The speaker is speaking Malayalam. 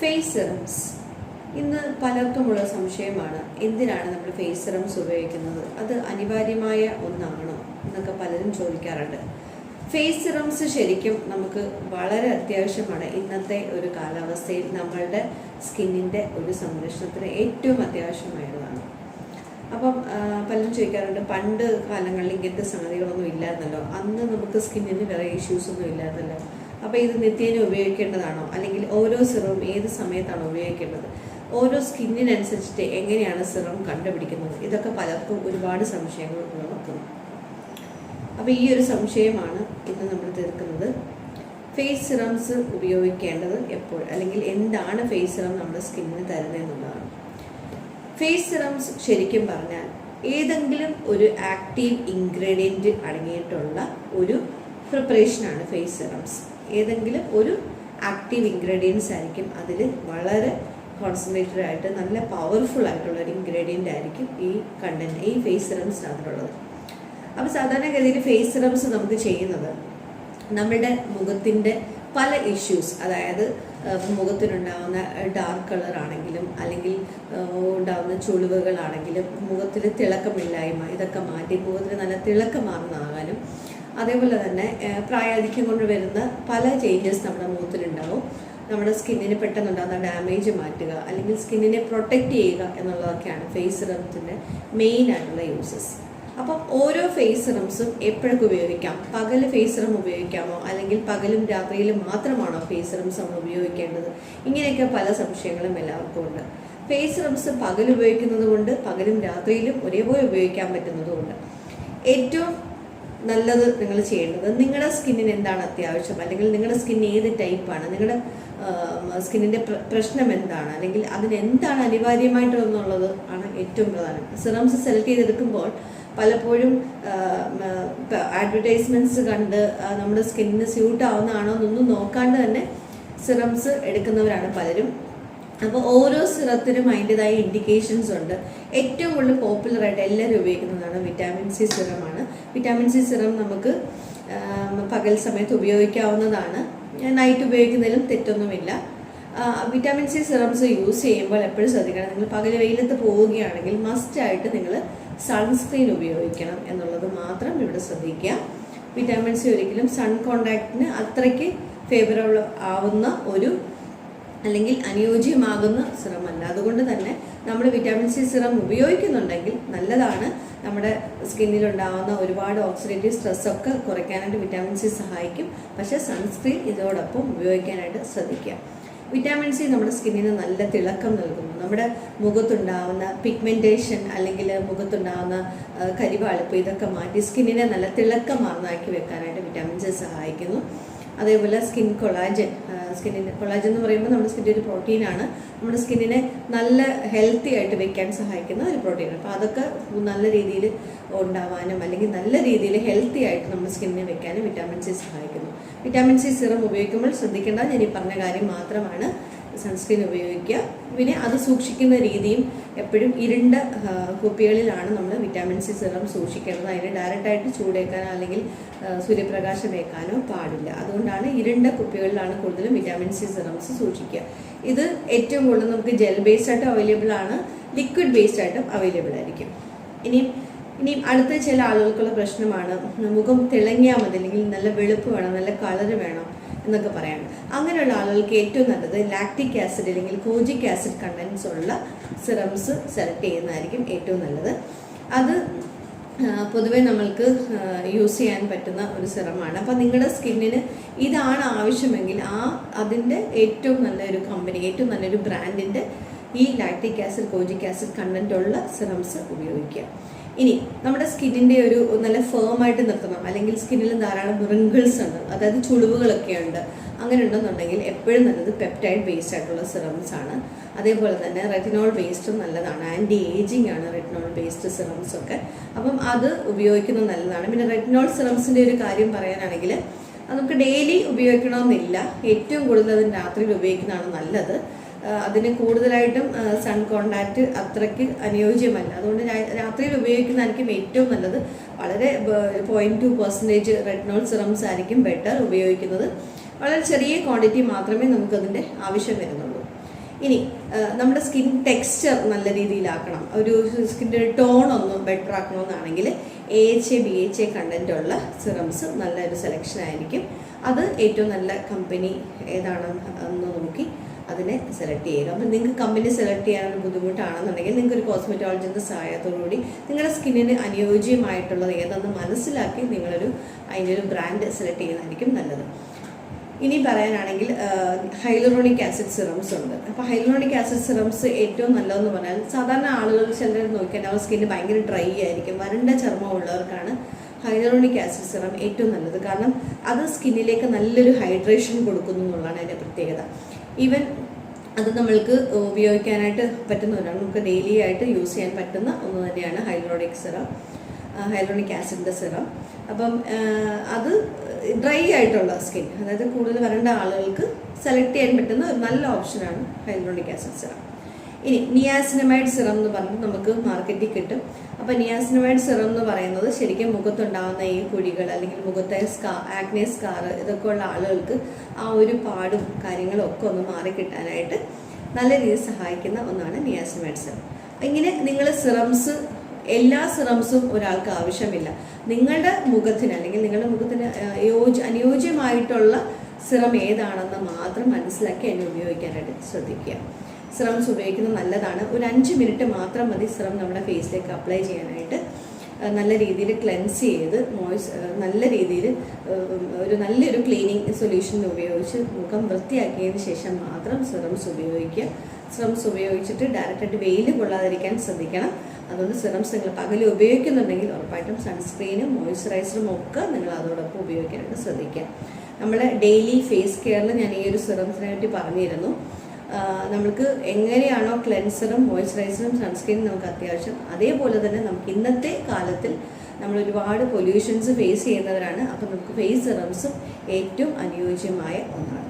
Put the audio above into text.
ഫേസ് സിറംസ് ഇന്ന് പലർക്കുമുള്ള സംശയമാണ്, എന്തിനാണ് നമ്മൾ ഫേസ് സിറംസ് ഉപയോഗിക്കുന്നത്, അത് അനിവാര്യമായ ഒന്നാണോ എന്നൊക്കെ പലരും ചോദിക്കാറുണ്ട്. ഫേസ് സിറംസ് ശരിക്കും നമുക്ക് വളരെ അത്യാവശ്യമാണ്. ഇന്നത്തെ ഒരു കാലാവസ്ഥയിൽ നമ്മളുടെ സ്കിന്നിൻ്റെ ഒരു സംരക്ഷണത്തിന് ഏറ്റവും അത്യാവശ്യമായതാണ്. അപ്പം പലരും ചോദിക്കാറുണ്ട്, പണ്ട് കാലങ്ങളിൽ ഇങ്ങനത്തെ സംഗതികളൊന്നും ഇല്ലായിരുന്നല്ലോ, അന്ന് നമുക്ക് സ്കിന്നിന് വേറെ ഇഷ്യൂസൊന്നും ഇല്ലായിരുന്നല്ലോ, അപ്പോൾ ഇത് നിത്യേന ഉപയോഗിക്കേണ്ടതാണോ, അല്ലെങ്കിൽ ഓരോ സിറവും ഏത് സമയത്താണോ ഉപയോഗിക്കേണ്ടത്, ഓരോ സ്കിന്നിനനുസരിച്ചിട്ട് എങ്ങനെയാണ് സിറം കണ്ടുപിടിക്കുന്നത്, ഇതൊക്കെ പലർക്കും ഒരുപാട് സംശയങ്ങൾ ഉളവാക്കുന്നു. അപ്പോൾ ഈ ഒരു സംശയമാണ് ഇന്ന് നമ്മൾ തീർക്കുന്നത്. ഫേസ് സിറംസ് ഉപയോഗിക്കേണ്ടത് എപ്പോൾ, അല്ലെങ്കിൽ എന്താണ് ഫേസ് സിറം നമ്മുടെ സ്കിന്നിന് തരുന്നതെന്നുള്ളതാണ്. ഫേസ് സിറംസ് ശരിക്കും പറഞ്ഞാൽ ഏതെങ്കിലും ഒരു ആക്റ്റീവ് ഇൻഗ്രീഡിയൻറ്റ് അടങ്ങിയിട്ടുള്ള ഒരു പ്രിപ്പറേഷനാണ് ഫേസ് സിറംസ്. ഏതെങ്കിലും ഒരു ആക്റ്റീവ് ഇൻഗ്രീഡിയൻസ് ആയിരിക്കും അതിൽ വളരെ കോൺസെൻട്രേറ്റഡ് ആയിട്ട് നല്ല പവർഫുൾ ആയിട്ടുള്ള ഒരു ഇൻഗ്രീഡിയൻ്റ് ആയിരിക്കും ഈ കണ്ടന്റ്, ഈ ഫേസ് സിറംസിനകത്തുള്ളത്. അപ്പോൾ സാധാരണഗതിയിൽ ഫേസ് സിറംസ് നമുക്ക് ചെയ്യുന്നത് നമ്മളുടെ മുഖത്തിൻ്റെ പല ഇഷ്യൂസ്, അതായത് മുഖത്തിനുണ്ടാകുന്ന ഡാർക്ക് കളർ ആണെങ്കിലും, അല്ലെങ്കിൽ ഉണ്ടാകുന്ന ചുളിവുകളാണെങ്കിലും, മുഖത്തിൽ തിളക്കമില്ലായ്മ, ഇതൊക്കെ മാറ്റി മുഖത്തിന് നല്ല തിളക്കമാർന്നാകാനും, അതേപോലെ തന്നെ പ്രായാധിക്യം കൊണ്ട് വരുന്ന പല ചേഞ്ചസ് നമ്മുടെ മുഖത്തിലുണ്ടാവും. നമ്മുടെ സ്കിന്നിന് പെട്ടെന്നുണ്ടാകുന്ന ഡാമേജ് മാറ്റുക, അല്ലെങ്കിൽ സ്കിന്നിനെ പ്രൊട്ടക്റ്റ് ചെയ്യുക എന്നുള്ളതൊക്കെയാണ് ഫേസ് സിറംസിൻ്റെ മെയിൻ ആയിട്ടുള്ള യൂസസ്. അപ്പം ഓരോ ഫേസ് സിറംസും എപ്പോഴൊക്കെ ഉപയോഗിക്കാം, പകൽ ഫേസ് സിറം ഉപയോഗിക്കാമോ, അല്ലെങ്കിൽ പകലും രാത്രിയിലും മാത്രമാണോ ഫേസ് സിറംസ് നമ്മൾ ഉപയോഗിക്കേണ്ടത്, ഇങ്ങനെയൊക്കെ പല സംശയങ്ങളും എല്ലാവർക്കും ഉണ്ട്. ഫേസ് സിറംസ് പകൽ ഉപയോഗിക്കുന്നത് കൊണ്ട് പകലും രാത്രിയിലും ഒരേപോലെ ഉപയോഗിക്കാൻ പറ്റുന്നതുകൊണ്ട് ഏറ്റവും നല്ലത് നിങ്ങൾ ചെയ്യേണ്ടത്, നിങ്ങളുടെ സ്കിന്നിന് എന്താണ് അത്യാവശ്യം, അല്ലെങ്കിൽ നിങ്ങളുടെ സ്കിൻ ഏത് ടൈപ്പാണ്, നിങ്ങളുടെ സ്കിന്നിൻ്റെ പ്രശ്നം എന്താണ്, അല്ലെങ്കിൽ അതിനെന്താണ് അനിവാര്യമായിട്ടുള്ളത് ആണ് ഏറ്റവും പ്രധാനം. സിറംസ് സെലക്ട് ചെയ്തെടുക്കുമ്പോൾ പലപ്പോഴും അഡ്വർടൈസ്മെൻറ്റ്സ് കണ്ട് നമ്മുടെ സ്കിന്നിന് സ്യൂട്ട് ആവുന്നതാണോ എന്നൊന്നും നോക്കാണ്ട് തന്നെ സിറംസ് എടുക്കുന്നവരാണ് പലരും. അപ്പോൾ ഓരോ സിറത്തിനും അതിൻ്റെതായ ഇൻഡിക്കേഷൻസ് ഉണ്ട്. ഏറ്റവും കൂടുതൽ പോപ്പുലറായിട്ട് എല്ലാവരും ഉപയോഗിക്കുന്നതാണ് വിറ്റാമിൻ സി സിറമാണ്. വിറ്റാമിൻ സി സിറം നമുക്ക് പകൽ സമയത്ത് ഉപയോഗിക്കാവുന്നതാണ്, നൈറ്റ് ഉപയോഗിക്കുന്നതിലും തെറ്റൊന്നുമില്ല. വിറ്റാമിൻ സി സിറംസ് യൂസ് ചെയ്യുമ്പോൾ എപ്പോഴും ശ്രദ്ധിക്കണം, നിങ്ങൾ പകൽ വെയിലത്ത് പോവുകയാണെങ്കിൽ മസ്റ്റായിട്ട് നിങ്ങൾ സൺസ്ക്രീൻ ഉപയോഗിക്കണം എന്നുള്ളത് മാത്രം ഇവിടെ ശ്രദ്ധിക്കുക. വിറ്റാമിൻ സി ഒരിക്കലും സൺ കോണ്ടാക്റ്റിന് അത്രയ്ക്ക് ഫേവറബിൾ ആവുന്ന ഒരു, അല്ലെങ്കിൽ അനുയോജ്യമാകുന്ന സിറമല്ല. അതുകൊണ്ട് തന്നെ നമ്മൾ വിറ്റാമിൻ സി സിറം ഉപയോഗിക്കുന്നുണ്ടെങ്കിൽ നല്ലതാണ്. നമ്മുടെ സ്കിന്നിലുണ്ടാകുന്ന ഒരുപാട് ഓക്സിഡേറ്റീവ് സ്ട്രെസ്സൊക്കെ കുറയ്ക്കാനായിട്ട് വിറ്റാമിൻ സി സഹായിക്കും. പക്ഷേ സൺസ്ക്രീൻ ഇതോടൊപ്പം ഉപയോഗിക്കാനായിട്ട് ശ്രദ്ധിക്കുക. വിറ്റാമിൻ സി നമ്മുടെ സ്കിന്നിന് നല്ല തിളക്കം നൽകുന്നു. നമ്മുടെ മുഖത്തുണ്ടാകുന്ന പിഗ്മെൻറ്റേഷൻ, അല്ലെങ്കിൽ മുഖത്തുണ്ടാകുന്ന കരിവാളിപ്പ്, ഇതൊക്കെ മാറ്റി സ്കിന്നിനെ നല്ല തിളക്കമാർന്നാക്കി വെക്കാനായിട്ട് വിറ്റാമിൻ സി സഹായിക്കുന്നു. അതേപോലെ സ്കിൻ കൊളാജൻ, സ്കിന്നിൻ്റെ കൊളാജൻ എന്ന് പറയുമ്പോൾ നമ്മുടെ സ്കിന്നിൻ്റെ ഒരു പ്രോട്ടീനാണ്, നമ്മുടെ സ്കിന്നിനെ നല്ല ഹെൽത്തി ആയിട്ട് വെക്കാൻ സഹായിക്കുന്ന ഒരു പ്രോട്ടീനാണ്. അപ്പോൾ അതൊക്കെ നല്ല രീതിയിൽ ഉണ്ടാവാനും, അല്ലെങ്കിൽ നല്ല രീതിയിൽ ഹെൽത്തി ആയിട്ട് നമ്മുടെ സ്കിന്നിനെ വെക്കാനും വിറ്റാമിൻ സി സഹായിക്കുന്നു. വിറ്റാമിൻ സി സിറം ഉപയോഗിക്കുമ്പോൾ ശ്രദ്ധിക്കേണ്ടത് ഞാൻ ഈ പറഞ്ഞ കാര്യം മാത്രമാണ്. സൺസ്ക്രീൻ ഉപയോഗിക്കുക. പിന്നെ അത് സൂക്ഷിക്കുന്ന രീതിയും എപ്പോഴും ഇരുണ്ട കുപ്പികളിലാണ് നമ്മൾ വിറ്റാമിൻ സി സിറം സൂക്ഷിക്കേണ്ടത്. അതിന് ഡയറക്റ്റായിട്ട് ചൂടേക്കാനോ അല്ലെങ്കിൽ സൂര്യപ്രകാശം ഏൽക്കാനോ പാടില്ല. അതുകൊണ്ടാണ് ഇരുണ്ട കുപ്പികളിലാണ് കൂടുതലും വിറ്റാമിൻ സി സിറംസ് സൂക്ഷിക്കുക. ഇത് ഏറ്റവും കൂടുതൽ നമുക്ക് ജെൽ ബേസ്ഡ് ആയിട്ടും അവൈലബിൾ ആണ്, ലിക്വിഡ് ബേസ്ഡ് ആയിട്ടും അവൈലബിൾ ആയിരിക്കും. ഇനിയും അടുത്ത ചില ആളുകൾക്കുള്ള പ്രശ്നമാണ്, മുഖം തിളങ്ങിയാൽ മതി, അല്ലെങ്കിൽ നല്ല വെളുപ്പ് വേണം, നല്ല കളറ് വേണം എന്നൊക്കെ പറയാണ്. അങ്ങനെയുള്ള ആളുകൾക്ക് ഏറ്റവും നല്ലത് ലാക്റ്റിക് ആസിഡ് അല്ലെങ്കിൽ കോജിക് ആസിഡ് കണ്ടൻസ് ഉള്ള സിറംസ് സെലക്ട് ചെയ്യുന്നതായിരിക്കും ഏറ്റവും നല്ലത്. അത് പൊതുവെ നമ്മൾക്ക് യൂസ് ചെയ്യാൻ പറ്റുന്ന ഒരു സിറമാണ്. അപ്പോൾ നിങ്ങളുടെ സ്കിന്നിന് ഇതാണ് ആവശ്യമെങ്കിൽ അതിൻ്റെ ഏറ്റവും നല്ലൊരു കമ്പനി, ഏറ്റവും നല്ലൊരു ബ്രാൻഡിൻ്റെ ഈ ലാക്റ്റിക് ആസിഡ് കോജിക് ആസിഡ് കണ്ടൻ്റ് ഉള്ള സിറംസ് ഉപയോഗിക്കുക. ഇനി നമ്മുടെ സ്കിന്നിൻ്റെ ഒരു നല്ല ഫേമായിട്ട് നിർത്തണം, അല്ലെങ്കിൽ സ്കിന്നിൽ ധാരാളം റിങ്കിൾസ് ഉണ്ട്, അതായത് ചുളിവുകളൊക്കെ ഉണ്ട്, അങ്ങനെ ഉണ്ടെന്നുണ്ടെങ്കിൽ എപ്പോഴും നല്ലത് പെപ്റ്റൈഡ് ബേസ്ഡ് ആയിട്ടുള്ള സിറംസ് ആണ്. അതേപോലെ തന്നെ റെറ്റിനോൾ ബേസ്ഡും നല്ലതാണ്, ആൻറ്റി ഏജിങ് ആണ് റെറ്റിനോൾ ബേസ്ഡ് സിറംസ് ഒക്കെ. അപ്പം അത് ഉപയോഗിക്കുന്നത് നല്ലതാണ്. പിന്നെ റെറ്റിനോൾ സിറംസിൻ്റെ ഒരു കാര്യം പറയാനാണെങ്കിൽ അത് നമുക്ക് ഡെയിലി ഉപയോഗിക്കണമെന്നില്ല, ഏറ്റവും കൂടുതൽ അത് രാത്രിയിൽ ഉപയോഗിക്കുന്നതാണ് നല്ലത്. അതിന് കൂടുതലായിട്ടും സൺ കോണ്ടാക്റ്റ് അത്രയ്ക്ക് അനുയോജ്യമല്ല. അതുകൊണ്ട് രാത്രിയിൽ ഉപയോഗിക്കുന്നതായിരിക്കും ഏറ്റവും നല്ലത്. വളരെ 0.2% റെറ്റിനോൾ സിറംസ് ആയിരിക്കും ബെറ്റർ ഉപയോഗിക്കുന്നത്. വളരെ ചെറിയ ക്വാണ്ടിറ്റി മാത്രമേ നമുക്കതിൻ്റെ ആവശ്യം വരുന്നുള്ളൂ. ഇനി നമ്മുടെ സ്കിൻ ടെക്സ്ചർ നല്ല രീതിയിലാക്കണം, ഒരു സ്കിൻ്റെ ടോൺ ഒന്ന് ബെറ്റർ ആക്കണമെന്നാണെങ്കിൽ AHA BHA കണ്ടന്റ് ഉള്ള സിറംസ് നല്ലൊരു സെലക്ഷൻ ആയിരിക്കും. അത് ഏറ്റവും നല്ല കമ്പനി ഏതാണെന്ന് നോക്കി അതിനെ സെലക്ട് ചെയ്യുക. അപ്പം നിങ്ങൾക്ക് കമ്പനി സെലക്ട് ചെയ്യാനൊരു ബുദ്ധിമുട്ടാണെന്നുണ്ടെങ്കിൽ നിങ്ങൾക്ക് ഒരു കോസ്മെറ്റോളജിൻ്റെ സഹായത്തോടുകൂടി നിങ്ങളുടെ സ്കിന്നിന് അനുയോജ്യമായിട്ടുള്ളത് ഏതെന്ന് മനസ്സിലാക്കി നിങ്ങളൊരു അതിൻ്റെ ഒരു ബ്രാൻഡ് സെലക്ട് ചെയ്യുന്നതായിരിക്കും നല്ലത്. ഇനി പറയാനാണെങ്കിൽ ഹൈലൂറോണിക് ആസിഡ് സിറംസ് ഉണ്ട്. അപ്പോൾ ഹൈലൂറോണിക് ആസിഡ് സിറംസ് ഏറ്റവും നല്ലതെന്ന് പറഞ്ഞാൽ സാധാരണ ആളുകൾ ചിലർ നോക്കിയാൽ അവർ സ്കിന്ന് ഭയങ്കര ഡ്രൈ ആയിരിക്കും, വരണ്ട ചർമ്മം ഉള്ളവർക്കാണ് ഹൈലൂറോണിക് ആസിഡ് സിറം ഏറ്റവും നല്ലത്. കാരണം അത് സ്കിന്നിലേക്ക് നല്ലൊരു ഹൈഡ്രേഷൻ കൊടുക്കുന്നു എന്നുള്ളതാണ് അതിൻ്റെ പ്രത്യേകത. ഈവൻ അത് നമ്മൾക്ക് ഉപയോഗിക്കാനായിട്ട് പറ്റുന്നവരാണ്, നമുക്ക് ഡെയിലി ആയിട്ട് യൂസ് ചെയ്യാൻ പറ്റുന്ന ഒന്ന് തന്നെയാണ് ഹൈലൂറോണിക് ആസിഡിൻ്റെ സിറം. അപ്പം അത് ഡ്രൈ ആയിട്ടുള്ള സ്കിൻ, അതായത് കൂടുതൽ വരേണ്ട ആളുകൾക്ക് സെലക്ട് ചെയ്യാൻ പറ്റുന്ന ഒരു നല്ല ഓപ്ഷനാണ് ഹൈലൂറോണിക് ആസിഡ് സിറം. ഇനി നിയാസിനമൈഡ് സിറം എന്ന് പറഞ്ഞിട്ട് നമുക്ക് മാർക്കറ്റിൽ കിട്ടും. അപ്പോൾ നിയാസിനമൈഡ് സിറം എന്ന് പറയുന്നത് ശരിക്കും മുഖത്തുണ്ടാകുന്ന ഈ കുഴികൾ അല്ലെങ്കിൽ മുഖത്തെ ആക്നെ സ്കാർ ഇതൊക്കെ ഉള്ള ആളുകൾക്ക് ആ ഒരു പാടും കാര്യങ്ങളും ഒക്കെ ഒന്ന് മാറിക്കിട്ടാനായിട്ട് നല്ല രീതിയിൽ സഹായിക്കുന്ന ഒന്നാണ് നിയാസിനമൈഡ് സിറം. ഇങ്ങനെ നിങ്ങൾ എല്ലാ സിറംസും ഒരാൾക്ക് ആവശ്യമില്ല. നിങ്ങളുടെ മുഖത്തിന് അല്ലെങ്കിൽ നിങ്ങളുടെ മുഖത്തിന് അനുയോജ്യമായിട്ടുള്ള സിറം ഏതാണെന്ന് മാത്രം മനസ്സിലാക്കി അതിനെ ഉപയോഗിക്കാനായിട്ട് ശ്രദ്ധിക്കുക. സിറംസ് ഉപയോഗിക്കുന്നത് നല്ലതാണ്. ഒരു 5 മിനിറ്റ് മാത്രം മതി സിറം നമ്മുടെ ഫേസിലേക്ക് അപ്ലൈ ചെയ്യാനായിട്ട്. നല്ല രീതിയിൽ ക്ലെൻസ് ചെയ്ത് നല്ല രീതിയിൽ നല്ലൊരു ക്ലീനിങ് സൊല്യൂഷൻ ഉപയോഗിച്ച് മുഖം വൃത്തിയാക്കിയതിന് ശേഷം മാത്രം സിറംസ് ഉപയോഗിക്കുക. സിറംസ് ഉപയോഗിച്ചിട്ട് ഡയറക്റ്റായിട്ട് വെയിൽ കൊള്ളാതിരിക്കാൻ ശ്രദ്ധിക്കണം. അതുകൊണ്ട് സിറംസ് നിങ്ങൾ പകൽ ഉപയോഗിക്കുന്നുണ്ടെങ്കിൽ ഉറപ്പായിട്ടും സൺസ്ക്രീനും മോയ്സ്ചറൈസറും ഒക്കെ നിങ്ങൾ അതോടൊപ്പം ഉപയോഗിക്കാനായിട്ട് ശ്രദ്ധിക്കുക. നമ്മുടെ ഡെയിലി ഫേസ് കെയറിൽ ഞാൻ ഈ ഒരു സിറംസിനെ പറ്റി പറഞ്ഞിരുന്നു. നമുക്ക് എങ്ങനെയാണോ ക്ലെൻസറും മോയ്സ്ചറൈസറും സൺസ്ക്രീനും നമുക്ക് അത്യാവശ്യം, അതേപോലെ തന്നെ നമുക്ക് ഇന്നത്തെ കാലത്തിൽ നമ്മൾ ഒരുപാട് പൊല്യൂഷൻസ് ഫേസ് ചെയ്യുന്നവരാണ്. അപ്പം നമുക്ക് ഫേസ് സിറംസും ഏറ്റവും അനുയോജ്യമായ ഒന്നാണ്.